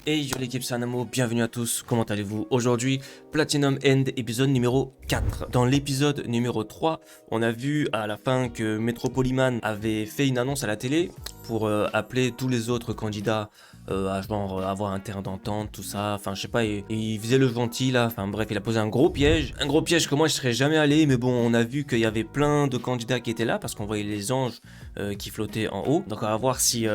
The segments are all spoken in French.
Hey yo l'équipe, c'est Anamo, bienvenue à tous, comment allez-vous? Aujourd'hui, Platinum End, épisode numéro 4. Dans l'épisode numéro 3, on a vu à la fin que Metropoliman avait fait une annonce à la télé pour appeler tous les autres candidats à genre avoir un terrain d'entente, tout ça, enfin je sais pas, il faisait le gentil là, enfin bref, il a posé un gros piège que moi je serais jamais allé, mais bon, on a vu qu'il y avait plein de candidats qui étaient là, parce qu'on voyait les anges qui flottaient en haut, donc on va voir si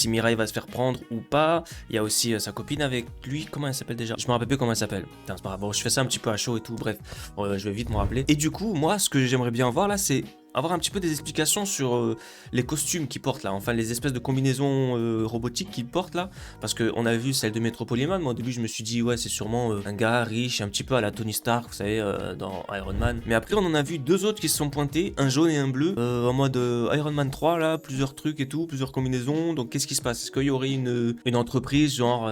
Mirai va se faire prendre ou pas. Il y a aussi sa copine avec lui, comment elle s'appelle déjà? Je me rappelle plus comment elle s'appelle. Putain, c'est pas grave, bon, je fais ça un petit peu à chaud et tout, bref, je vais vite me rappeler. Et du coup, moi, ce que j'aimerais bien voir là, c'est avoir un petit peu des explications sur les costumes qu'ils portent là, enfin les espèces de combinaisons robotiques qu'ils portent là, parce qu'on a vu celle de Metropoliman, moi au début je me suis dit ouais c'est sûrement un gars riche, un petit peu à la Tony Stark, vous savez, dans Iron Man, mais après on en a vu deux autres qui se sont pointés, un jaune et un bleu, en mode Iron Man 3 là, plusieurs trucs et tout, plusieurs combinaisons, donc qu'est-ce qui se passe? Est-ce qu'il y aurait une entreprise genre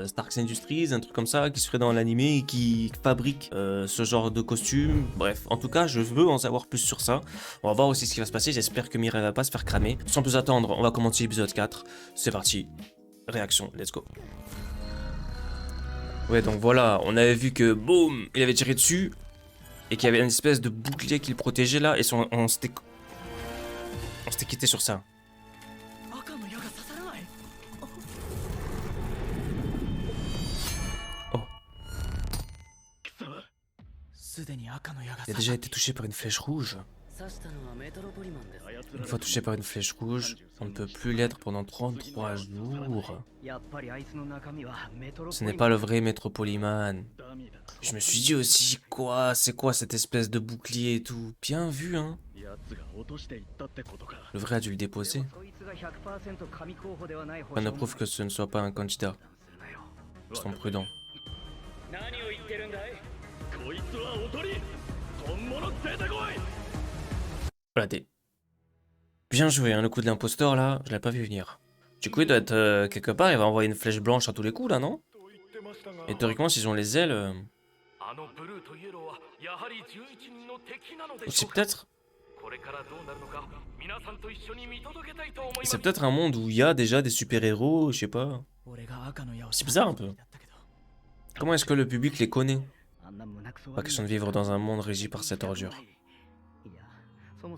Stark Industries, un truc comme ça, qui se ferait dans l'animé et qui fabrique ce genre de costumes? Bref, en tout cas je veux en savoir plus sur ça. On va voir aussi ce qui va se passer, j'espère que Mirai va pas se faire cramer. Sans plus attendre, on va commencer l'épisode 4. C'est parti, réaction, let's go. Ouais, donc voilà, on avait vu que, boum, il avait tiré dessus, et qu'il y avait une espèce de bouclier qui le protégeait là, et on s'était quitté sur ça. Oh. Il a déjà été touché par une flèche rouge. Une fois touché par une flèche rouge, on ne peut plus l'être pendant 33 jours. Ce n'est pas le vrai Metropoliman. Je me suis dit aussi, quoi, c'est quoi cette espèce de bouclier et tout? Bien vu, hein? Le vrai a dû le déposer. Ça ne prouve que ce ne soit pas un candidat. Sois prudent. Voilà, bien joué, hein, le coup de l'imposteur là, je l'ai pas vu venir. Du coup, il doit être quelque part, il va envoyer une flèche blanche à tous les coups là, non? Et théoriquement, s'ils ont les ailes. C'est peut-être. C'est peut-être un monde où il y a déjà des super-héros, je sais pas. C'est bizarre un peu. Comment est-ce que le public les connaît? Pas question de vivre dans un monde régi par cette ordure.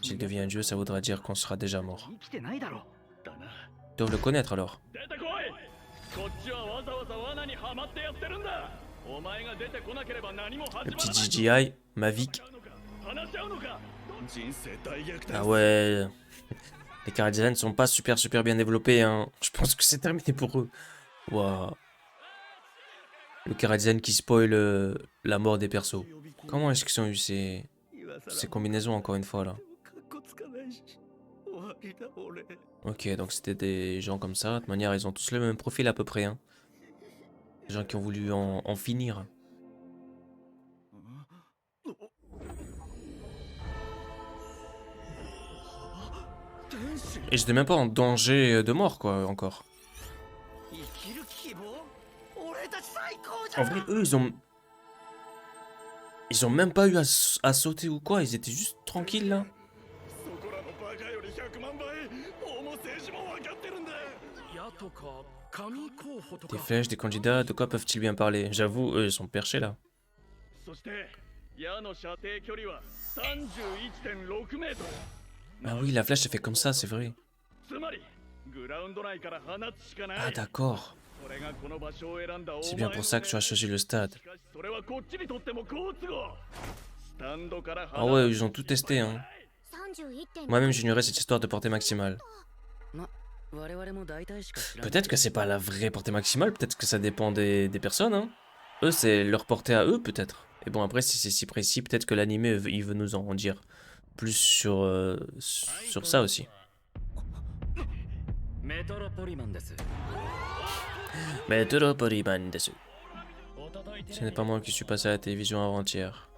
S'il devient un dieu, ça voudra dire qu'on sera déjà mort. Ils doivent le connaître alors. Le petit GGI, Mavic. Ah ouais. Les Caradiens ne sont pas super bien développés, hein. Je pense que c'est terminé pour eux. Waouh. Le Caradian qui spoil la mort des persos. Comment est-ce qu'ils ont eu ces combinaisons encore une fois là? Ok, donc c'était des gens comme ça. De toute manière, ils ont tous le même profil à peu près, hein. Des gens qui ont voulu en finir. Et j'étais même pas en danger de mort, quoi, encore. En vrai, eux, ils ont même pas eu à sauter ou quoi, ils étaient juste tranquilles, là. Des flèches, des candidats, de quoi peuvent-ils bien parler? J'avoue, eux, ils sont perchés, là. Ah oui, la flèche, elle fait comme ça, c'est vrai. Ah d'accord. C'est bien pour ça que tu as choisi le stade. Ah ouais, ils ont tout testé, hein. Moi-même, j'ignorais cette histoire de portée maximale. Peut-être que c'est pas la vraie portée maximale, peut-être que ça dépend des personnes, hein. Eux, c'est leur portée à eux, peut-être. Et bon, après, si c'est si précis, peut-être que l'animé, il veut nous en dire plus sur ça aussi. Metropoliman desu. Ce n'est pas moi qui suis passé à la télévision avant-hier.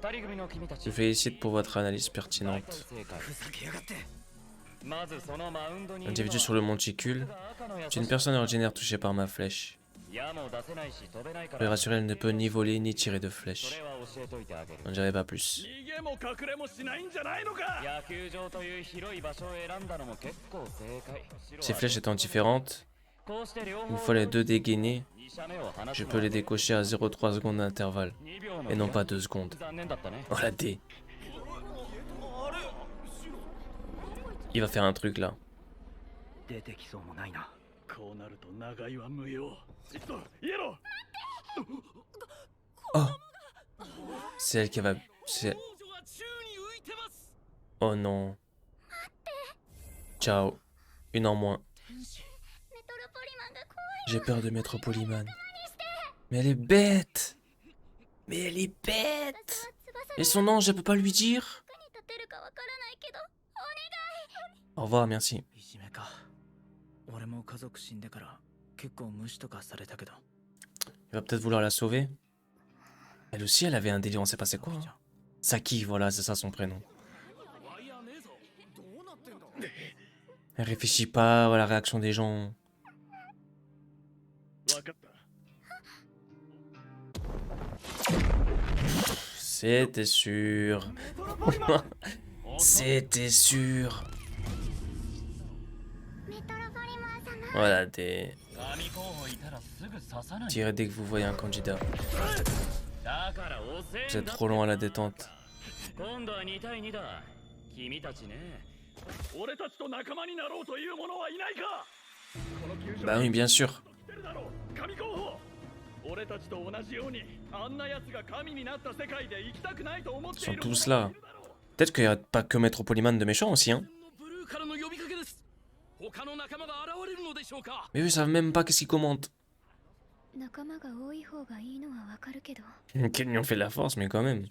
Je vous félicite pour votre analyse pertinente. L'individu sur le monticule est une personne ordinaire touchée par ma flèche. Le rassuré, elle ne peut ni voler ni tirer de flèche. On dirait pas plus. Ces flèches étant différentes, Une fois les deux dégainés, je peux les décocher à 0,3 secondes d'intervalle. Et non pas 2 secondes. Oh la D. Il va faire un truc là. Oh. C'est elle qui va... Oh non. Ciao. Une en moins. J'ai peur de Métropoliman. Mais elle est bête. Mais elle est bête. Et son ange, je peux pas lui dire. Au revoir, merci. Il va peut-être vouloir la sauver. Elle aussi, elle avait un délire, on sait pas c'est quoi. Hein. Saki, voilà, c'est ça son prénom. Elle réfléchit pas à la réaction des gens. C'était sûr. C'était sûr. Voilà, des... Tirez dès que vous voyez un candidat. Vous êtes trop loin à la détente. Bah oui, bien sûr. Ils sont tous là. Peut-être qu'il n'y a pas que Métropoliman de méchants aussi, hein. Mais eux, ils savent même pas qu'est-ce qu'ils commentent. Qu'ils lui ont fait de la force, mais quand même.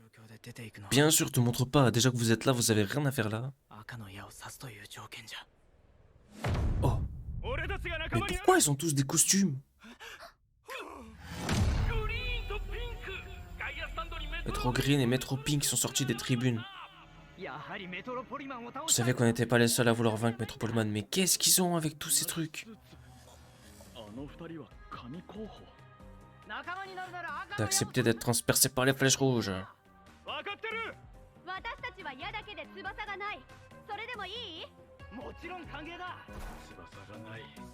Bien sûr, te montre pas. Déjà que vous êtes là, vous avez rien à faire là. Oh. Mais pourquoi ils ont tous des costumes? Métro Green et Métro Pink sont sortis des tribunes. Je savais qu'on n'était pas les seuls à vouloir vaincre Métropoliman, mais qu'est-ce qu'ils ont avec tous ces trucs? D'accepter d'être transpercé par les flèches rouges.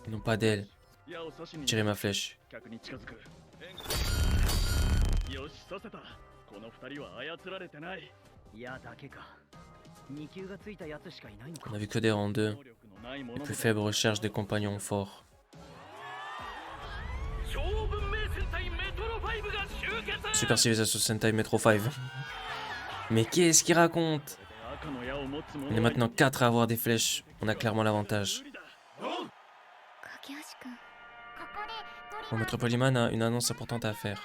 Non pas d'elle. Tirez ma flèche. On a vu que des rangs 2. Les plus faibles recherchent des compagnons forts. Super Civilization Sentai Metro 5. Mais qu'est-ce qu'il raconte? On est maintenant 4 à avoir des flèches. On a clairement l'avantage. Bon, Métropoliman a une annonce importante à faire.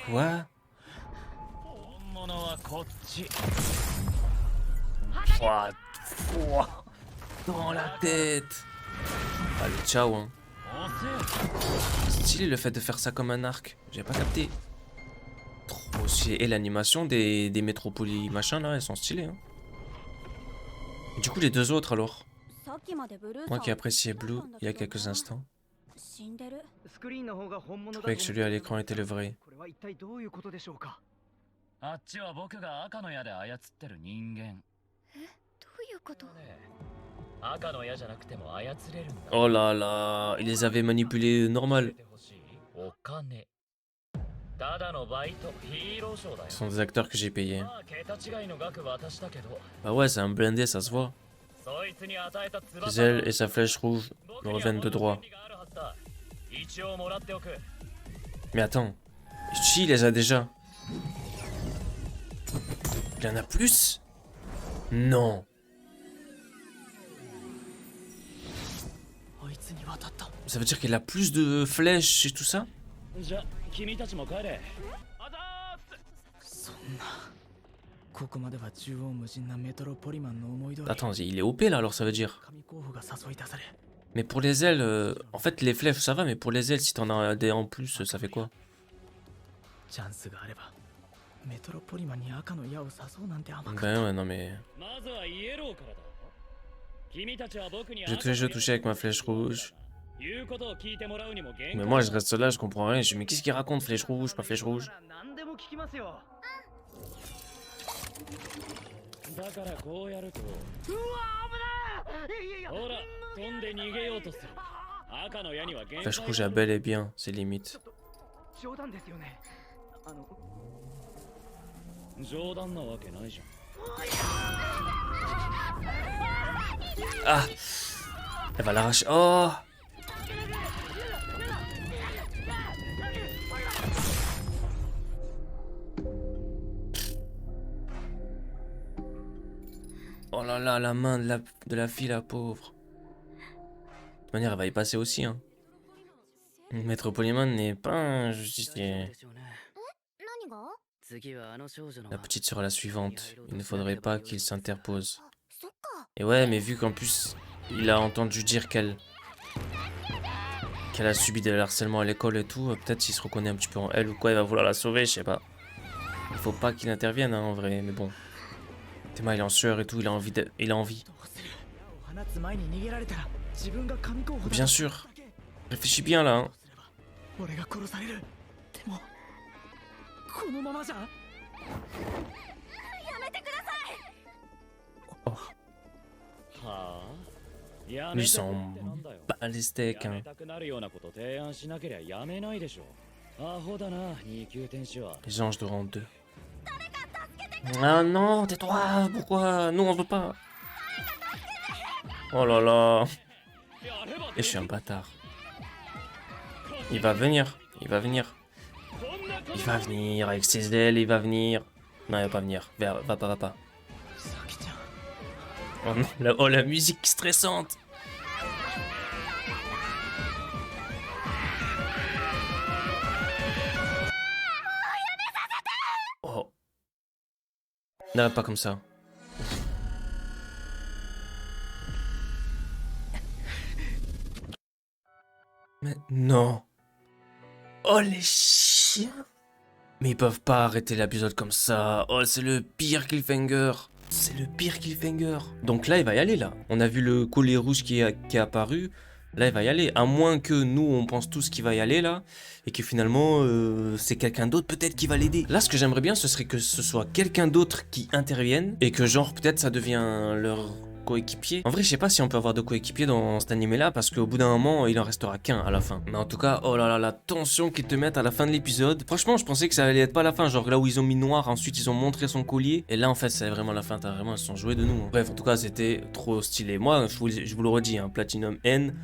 Quoi? Dans la tête. Allez, ciao, hein. Stylé le fait de faire ça comme un arc. J'ai pas capté. Trop stylé. Et l'animation des métropolis machin là, elles sont stylées. Hein. Du coup, les deux autres alors. Moi qui appréciais Blue il y a quelques instants. Je croyais que celui à l'écran était le vrai. Oh là là, il les avait manipulés normal. Ce sont des acteurs que j'ai payés. Bah ouais, c'est un blindé, ça se voit. Giselle et sa flèche rouge me reviennent de droit. Mais attends, Chi il les a déjà. Il y en a plus? Non. Ça veut dire qu'il a plus de flèches et tout ça? Attends, il est OP là alors ça veut dire. Mais pour les ailes, en fait les flèches ça va, mais pour les ailes si t'en as des en plus, ça fait quoi? Ben ouais, non mais... J'ai déjà touché avec ma flèche rouge. Mais moi je reste là, je comprends rien. Je dis mais qu'est-ce qu'il raconte, flèche rouge, pas flèche rouge? Flash rouge a bel et bien ses limites. Ah, elle va l'arracher. Oh. Oh là là, la main de la fille, la pauvre. De toute manière, elle va y passer aussi, hein. Maître Polyman n'est pas un justicier. La petite sera la suivante. Il ne faudrait pas qu'il s'interpose. Et ouais, mais vu qu'en plus, il a entendu dire qu'elle a subi de harcèlement à l'école et tout, peut-être s'il se reconnaît un petit peu en elle ou quoi, il va vouloir la sauver, je sais pas. Il faut pas qu'il intervienne, hein, en vrai, mais bon. Tema, il est en sueur et tout, il a envie de... Il a envie. Bien sûr. Réfléchis bien, là, hein. Oh. Lui, il s'en bat les steaks, hein. Les anges de rang 2. Ah non, tais-toi, pourquoi? Nous, on veut pas. Oh là là. Et je suis un bâtard. Il va venir, il va venir. Il va venir avec ses ailes, il va venir. Non, il va pas venir. Va pas. Oh non, oh, la musique stressante. Oh. Non, pas comme ça. Mais non. Oh les chiens. Mais ils peuvent pas arrêter l'épisode comme ça. Oh, c'est le pire cliffhanger. C'est le pire cliffhanger. Donc là, il va y aller, là. On a vu le collier rouge qui est apparu. Là, il va y aller. À moins que nous, on pense tous qu'il va y aller, là. Et que finalement, c'est quelqu'un d'autre peut-être qui va l'aider. Là, ce que j'aimerais bien, ce serait que ce soit quelqu'un d'autre qui intervienne. Et que genre, peut-être, ça devient leur coéquipier. En vrai, je sais pas si on peut avoir de coéquipier dans cet animé-là. Parce qu'au bout d'un moment, il en restera qu'un à la fin. Mais en tout cas, oh là là, la tension qu'ils te mettent à la fin de l'épisode. Franchement, je pensais que ça allait être pas la fin. Genre là où ils ont mis noir, ensuite ils ont montré son collier. Et là, en fait, c'est vraiment la fin. T'as vraiment, ils se sont joués de nous, hein. Bref, en tout cas, c'était trop stylé. Moi, je vous le redis, hein, Platinum N.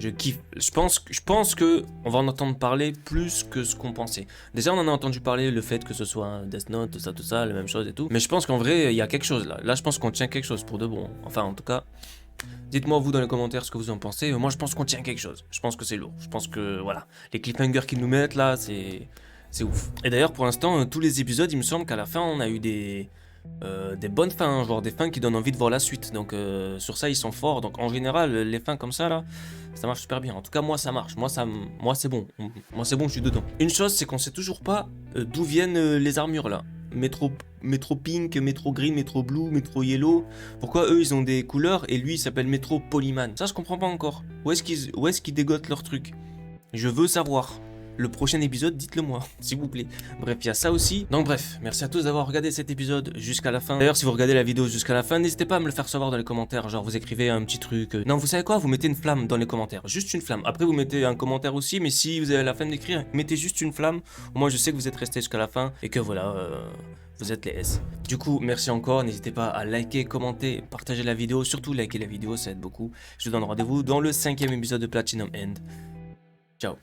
Je kiffe. Je pense que on va en entendre parler plus que ce qu'on pensait. Déjà, on en a entendu parler, le fait que ce soit un Death Note, tout ça, la même chose et tout. Mais je pense qu'en vrai, il y a quelque chose là. Là, je pense qu'on tient quelque chose pour de bon. Enfin, en tout cas, dites-moi vous dans les commentaires ce que vous en pensez. Moi, je pense qu'on tient quelque chose. Je pense que c'est lourd. Je pense que, voilà, les cliffhangers qu'ils nous mettent là, c'est ouf. Et d'ailleurs, pour l'instant, tous les épisodes, il me semble qu'à la fin, on a eu des bonnes fins, genre des fins qui donnent envie de voir la suite. Donc sur ça ils sont forts. Donc en général les fins comme ça là, ça marche super bien. En tout cas moi ça marche, moi c'est bon. Moi c'est bon, je suis dedans. Une chose c'est qu'on sait toujours pas d'où viennent les armures là. Métro Pink, Métro Green, Métro Blue, Métro Yellow. Pourquoi eux ils ont des couleurs et lui il s'appelle Métro Polyman? Ça je comprends pas encore. Où est-ce qu'ils dégotent leur truc? Je veux savoir. Le prochain épisode, dites-le moi, s'il vous plaît. Bref, il y a ça aussi. Donc bref, merci à tous d'avoir regardé cet épisode jusqu'à la fin. D'ailleurs, si vous regardez la vidéo jusqu'à la fin, n'hésitez pas à me le faire savoir dans les commentaires. Genre, vous écrivez un petit truc. Non, vous savez quoi? Vous mettez une flamme dans les commentaires. Juste une flamme. Après, vous mettez un commentaire aussi. Mais si vous avez la flemme d'écrire, mettez juste une flamme. Au moins, je sais que vous êtes resté jusqu'à la fin. Et que voilà, vous êtes les S. Du coup, merci encore. N'hésitez pas à liker, commenter, partager la vidéo. Surtout liker la vidéo, ça aide beaucoup. Je vous donne rendez-vous dans le 5e épisode de Platinum End. Ciao.